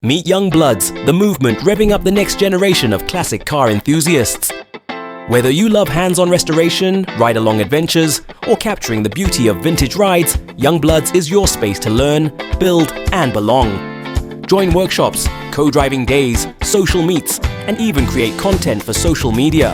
Meet Young Bloods, the movement revving up the next generation of classic car enthusiasts. Whether you love hands-on restoration, ride-along adventures, or capturing the beauty of vintage rides, Young Bloods is your space to learn, build, and belong. Join workshops, co-driving days, social meets, and even create content for social media.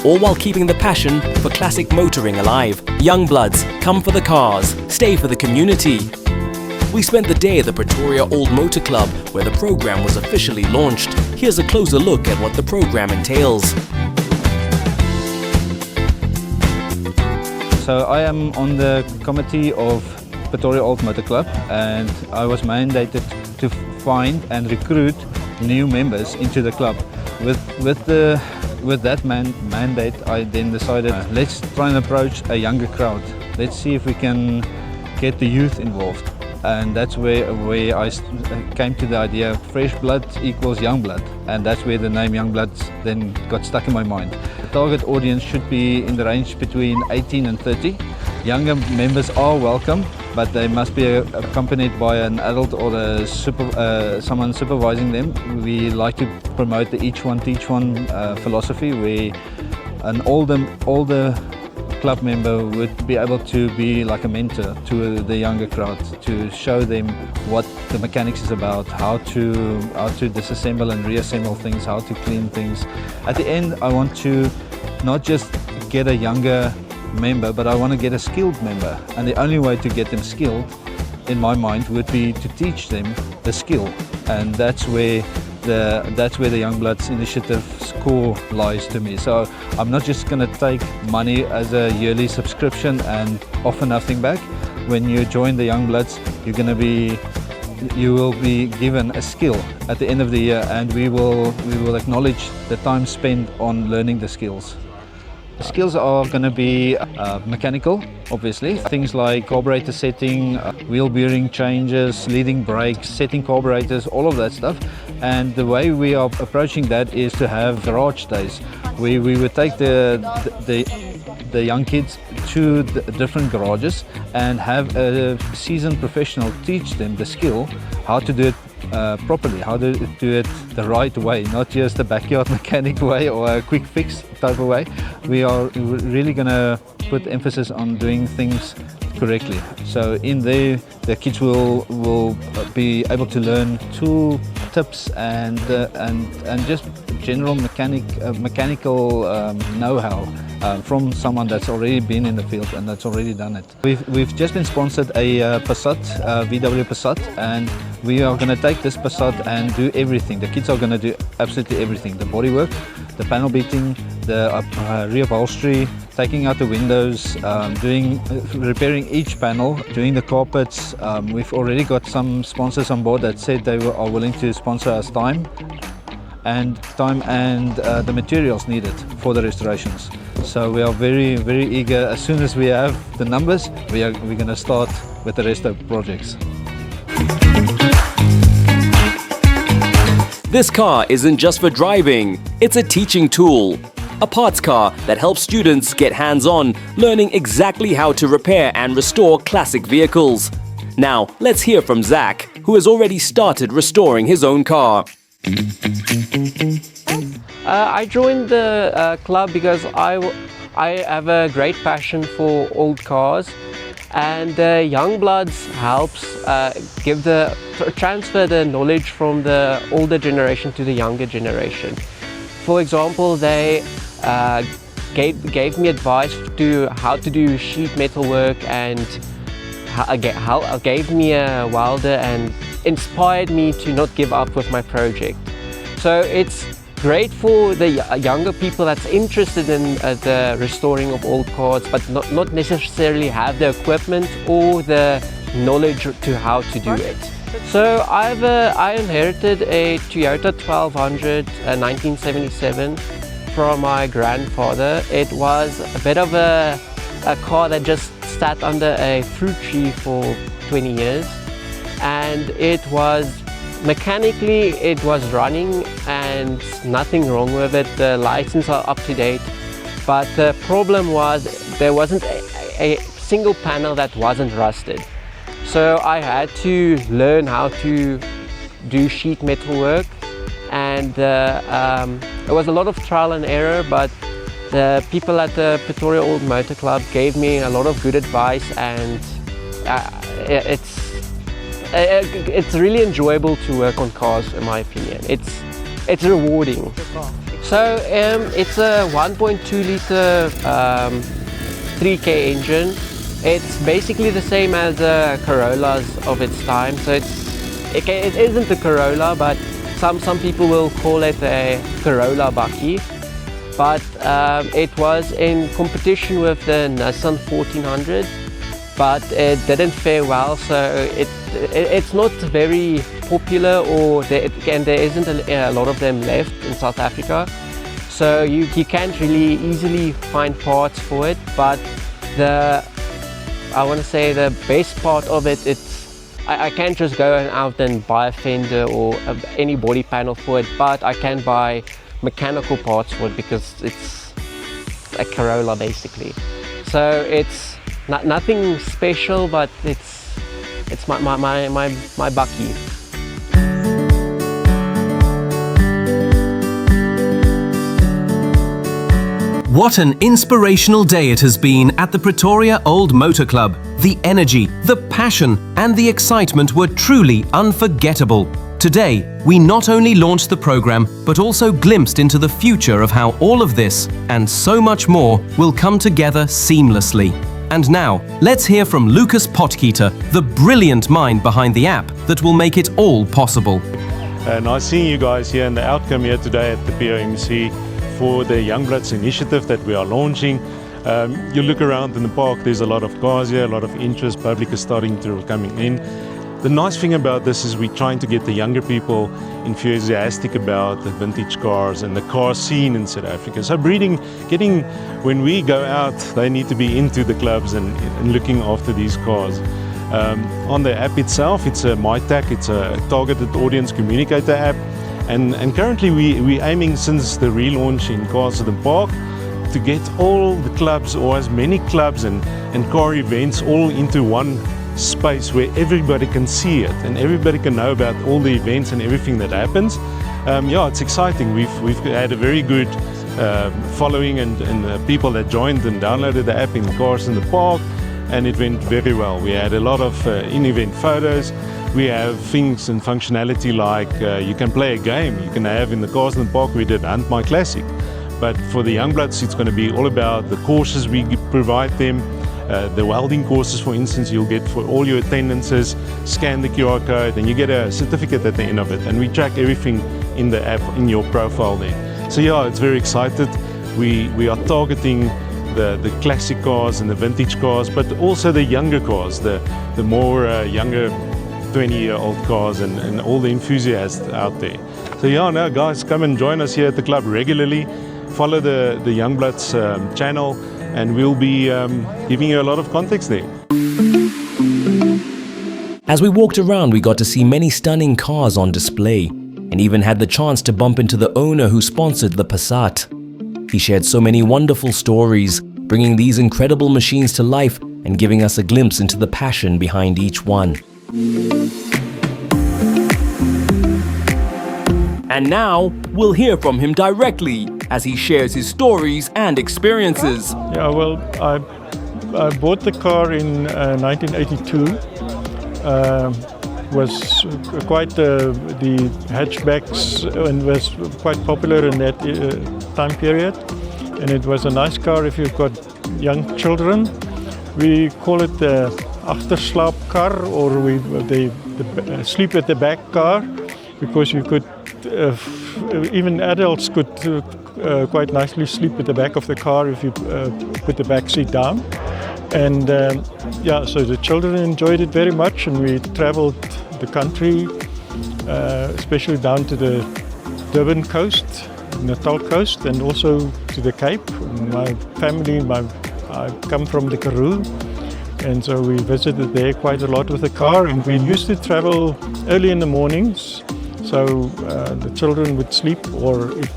All while keeping the passion for classic motoring alive. Young Bloods, come for the cars, stay for the community. We spent the day at the Pretoria Old Motor Club, where the program was officially launched. Here's a closer look at what the program entails. So I am on the committee of Pretoria Old Motor Club, and I was mandated to find and recruit new members into the club. With that mandate, I then decided let's try and approach a younger crowd. Let's see if we can get the youth involved. And that's where I came to the idea of fresh blood equals young blood, and that's where the name Young Bloods then got stuck in my mind. The target audience should be in the range between 18 and 30. Younger members are welcome, but they must be accompanied by an adult or someone supervising them. We like to promote the each one teach one philosophy, where an older club member would be able to be like a mentor to the younger crowd, to show them what the mechanics is about, how to disassemble and reassemble things, how to clean things. At the end, I want to not just get a younger member, but I want to get a skilled member, and the only way to get them skilled, in my mind, would be to teach them the skill, and that's where the Young Bloods initiative's core lies to me. So I'm not just going to take money as a yearly subscription and offer nothing back. When you join the Young Bloods, you will be given a skill at the end of the year, and we will acknowledge the time spent on learning the skills. The skills are going to be mechanical, obviously. Things like carburetor setting, wheel bearing changes, leading brakes, setting carburetors, all of that stuff. And the way we are approaching that is to have garage days. We would take the young kids to the different garages and have a seasoned professional teach them the skill, how to do it properly, how to do it the right way, not just a backyard mechanic way or a quick fix type of way. We are really going to put emphasis on doing things correctly. So in there, the kids will be able to learn tool tips and just general mechanical know-how from someone that's already been in the field and that's already done it. We've just been sponsored a Passat, VW Passat, and we are going to take this Passat and do everything. The kids are going to do absolutely everything: the bodywork, the panel beating, the rear upholstery, taking out the windows, repairing each panel, doing the carpets. We've already got some sponsors on board that said they are willing to sponsor us time and the materials needed for the restorations. So we are very, very eager. As soon as we have the numbers, we're going to start with the rest of the projects. This car isn't just for driving, it's a teaching tool. A parts car that helps students get hands-on, learning exactly how to repair and restore classic vehicles. Now, let's hear from Zach, who has already started restoring his own car. I joined the club because I have a great passion for old cars, and Young Bloods helps transfer the knowledge from the older generation to the younger generation. For example, they gave me advice to how to do sheet metal work, and gave me a welder and inspired me to not give up with my project. So it's great for the younger people that's interested in the restoring of old cars, but not necessarily have the equipment or the knowledge to how to do it. So I inherited a Toyota 1200 1977 from my grandfather. It was a bit of a car that just sat under a fruit tree for 20 years, and mechanically it was running and nothing wrong with it. The lights are up to date, but the problem was there wasn't a single panel that wasn't rusted. So I had to learn how to do sheet metal work, and it was a lot of trial and error, but the people at the Pretoria Old Motor Club gave me a lot of good advice, and it's really enjoyable to work on cars, in my opinion. It's rewarding. So it's a 1.2 liter 3K engine. It's basically the same as the Corollas of its time. So it isn't a Corolla, but some people will call it a Corolla bakkie. But it was in competition with the Nissan 1400, but it didn't fare well, so it's not very popular, and there isn't a lot of them left in South Africa. So you can't really easily find parts for it, but I want to say the best part of it, I can't just go out and buy a fender or any body panel for it, but I can buy mechanical parts for it because it's a Corolla basically. So it's nothing special, but it's my bakkie. What an inspirational day it has been at the Pretoria Old Motor Club. The energy, the passion, and the excitement were truly unforgettable. Today, we not only launched the program, but also glimpsed into the future of how all of this, and so much more, will come together seamlessly. And now, let's hear from Lucas Potgieter, the brilliant mind behind the app that will make it all possible. Nice seeing you guys here, and the outcome here today at the POMC for the Youngbloods initiative that we are launching. You look around in the park, there's a lot of cars here, a lot of interest, public is starting to coming in. The nice thing about this is we're trying to get the younger people enthusiastic about the vintage cars and the car scene in South Africa. So when we go out, they need to be into the clubs and looking after these cars. On the app itself, it's a MyTac, it's a targeted audience communicator app. And currently we're aiming, since the relaunch in Cars in the Park, to get all the clubs, or as many clubs and car events, all into one space where everybody can see it and everybody can know about all the events and everything that happens. Yeah, it's exciting. We've had a very good following and people that joined and downloaded the app in Cars in the Park, and it went very well. We had a lot of in-event photos. We have things and functionality like you can play a game. You can have in the Cars in the Park, we did Hunt My Classic. But for the Youngbloods, it's going to be all about the courses we provide them. The welding courses, for instance, you'll get for all your attendances, scan the QR code, and you get a certificate at the end of it. And we track everything in the app, in your profile there. So yeah, it's very excited. We are targeting the classic cars and the vintage cars, but also the younger cars, the more younger 20-year-old cars and all the enthusiasts out there. So yeah, now guys, come and join us here at the club regularly. Follow the Youngbloods channel, and we'll be giving you a lot of context there. As we walked around, we got to see many stunning cars on display, and even had the chance to bump into the owner who sponsored the Passat. He shared so many wonderful stories, bringing these incredible machines to life and giving us a glimpse into the passion behind each one. And now, we'll hear from him directly as he shares his stories and experiences. Yeah, well, I bought the car in 1982. Was quite the hatchbacks, and was quite popular in that time period. And it was a nice car if you've got young children. We call it the achterslaap car, or the sleep at the back car, because you could even adults could quite nicely sleep at the back of the car if you put the back seat down. And yeah, so the children enjoyed it very much, and we traveled the country, especially down to the Durban coast, Natal coast, and also to the Cape. My family, I come from the Karoo, and so we visited there quite a lot with the car, and we used to travel early in the mornings, so the children would sleep, or if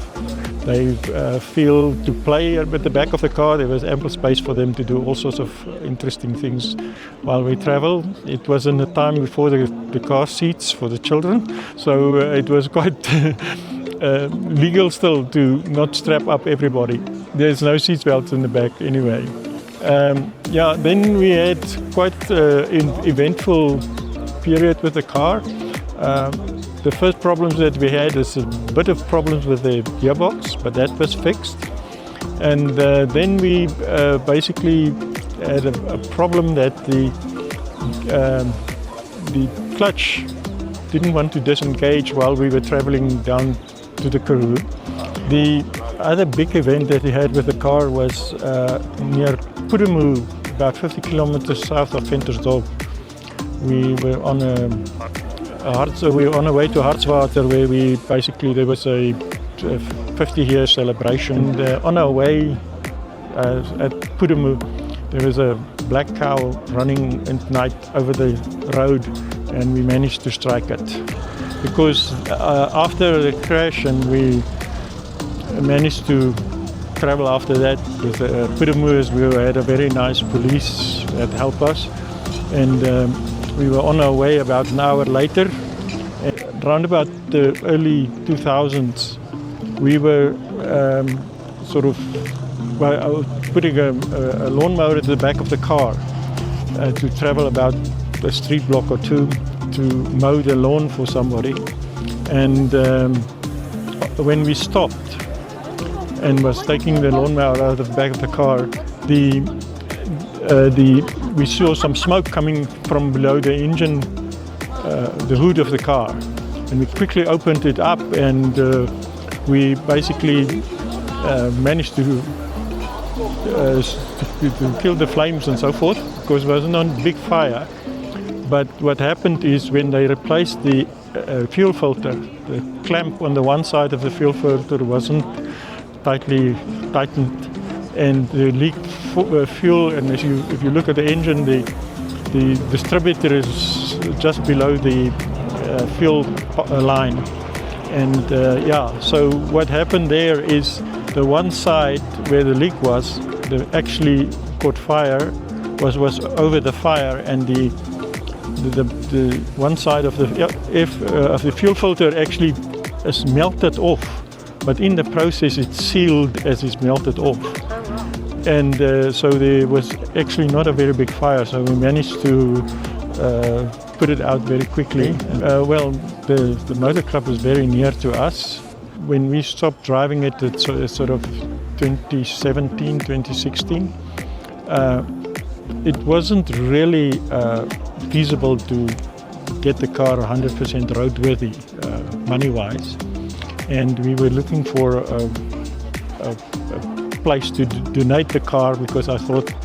They feel to play at the back of the car. There was ample space for them to do all sorts of interesting things while we travel. It was in the time before the car seats for the children, so it was quite legal still to not strap up everybody. There's no seat belts in the back anyway. Then we had quite an eventful period with the car. The first problems that we had is a bit of problems with the gearbox, but that was fixed. And then we basically had a problem that the clutch didn't want to disengage while we were traveling down to the Karoo. The other big event that we had with the car was near POMC, about 50 kilometers south of Ventersdorp. We were on our way to Hartswater, where there was a 50-year celebration. And, on our way at POMC, there was a black cow running at night over the road, and we managed to strike it. Because after the crash, and we managed to travel after that with POMC, we had a very nice police that helped us, and we were on our way about an hour later. Around about the early 2000s, we were putting a lawnmower at the back of the car to travel about a street block or two to mow the lawn for somebody. And when we stopped and was taking the lawnmower out of the back of the car, we saw some smoke coming from below the engine, the hood of the car. And we quickly opened it up, and we basically managed to kill the flames and so forth, because it wasn't on big fire. But what happened is, when they replaced the fuel filter, the clamp on the one side of the fuel filter wasn't tightly tightened, and the leaked fuel. And if you look at the engine, the distributor is just below the fuel line. And so what happened there is, the one side where the leak was, actually caught fire, was over the fire, and the one side of the fuel filter actually is melted off, but in the process it's sealed as it's melted off. And so there was actually not a very big fire, so we managed to put it out very quickly. The motor club was very near to us. When we stopped driving it, it's sort of 2017, 2016. It wasn't really feasible to get the car 100% roadworthy, money-wise. And we were looking for a place to donate the car, because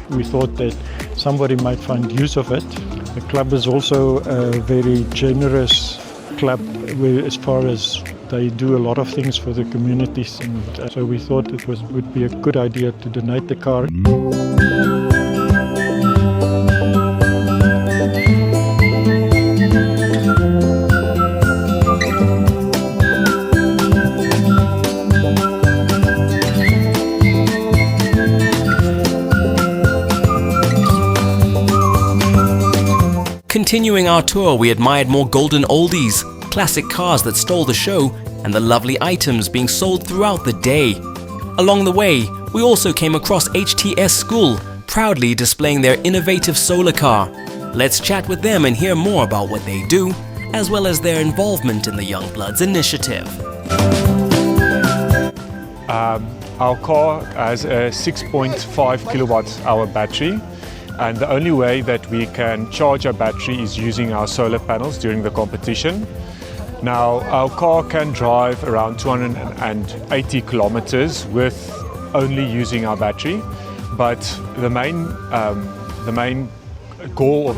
we thought that somebody might find use of it. The club is also a very generous club, as far as they do a lot of things for the communities, and so we thought it would be a good idea to donate the car. Continuing our tour, we admired more golden oldies, classic cars that stole the show, and the lovely items being sold throughout the day. Along the way, we also came across HTS School, proudly displaying their innovative solar car. Let's chat with them and hear more about what they do, as well as their involvement in the Young Bloods initiative. Our car has a 6.5 kilowatt hour battery, and the only way that we can charge our battery is using our solar panels during the competition. Now, our car can drive around 280 kilometers with only using our battery, but the main goal of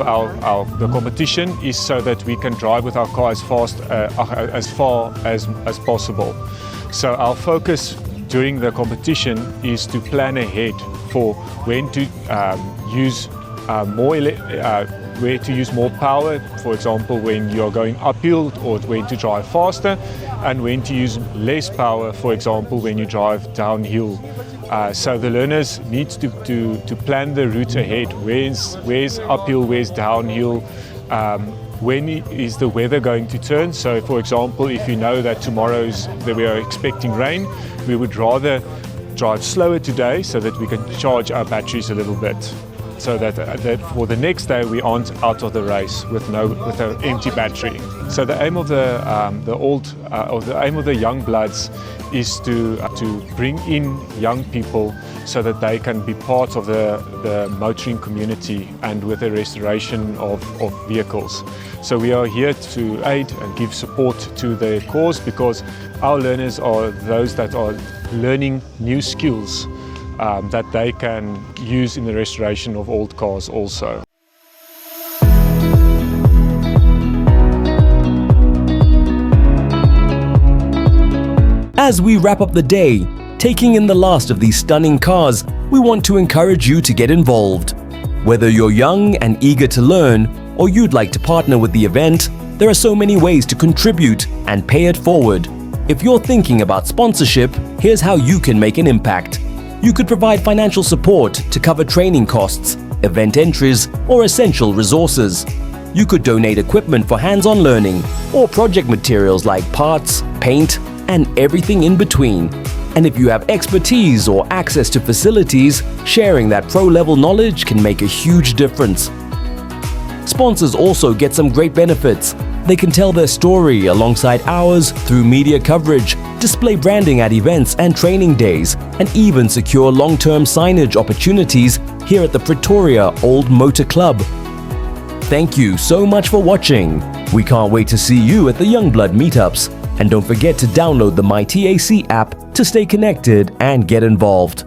the competition is so that we can drive with our car as far as possible. So our focus during the competition is to plan ahead for when to use where to use more power, for example, when you're going uphill or when to drive faster, and when to use less power, for example, when you drive downhill. So the learners need to plan the route ahead. Where's uphill, where's downhill, when is the weather going to turn. So for example, if you know that that we are expecting rain, we would rather drive slower today so that we can charge our batteries a little bit, so that for the next day we aren't out of the race with an empty battery. So the aim of the young bloods is to bring in young people so that they can be part of the motoring community and with the restoration of vehicles. So we are here to aid and give support to the cause, because our learners are those that are learning new skills that they can use in the restoration of old cars also. As we wrap up the day, taking in the last of these stunning cars, we want to encourage you to get involved. Whether you're young and eager to learn, or you'd like to partner with the event, there are so many ways to contribute and pay it forward. If you're thinking about sponsorship, here's how you can make an impact. You could provide financial support to cover training costs, event entries, or essential resources. You could donate equipment for hands-on learning, or project materials like parts, paint, and everything in between. And if you have expertise or access to facilities, sharing that pro-level knowledge can make a huge difference. Sponsors also get some great benefits. They can tell their story alongside ours through media coverage, display branding at events and training days, and even secure long-term signage opportunities here at the Pretoria Old Motor Club. Thank you so much for watching. We can't wait to see you at the Youngblood meetups. And don't forget to download the MyTAC app to stay connected and get involved.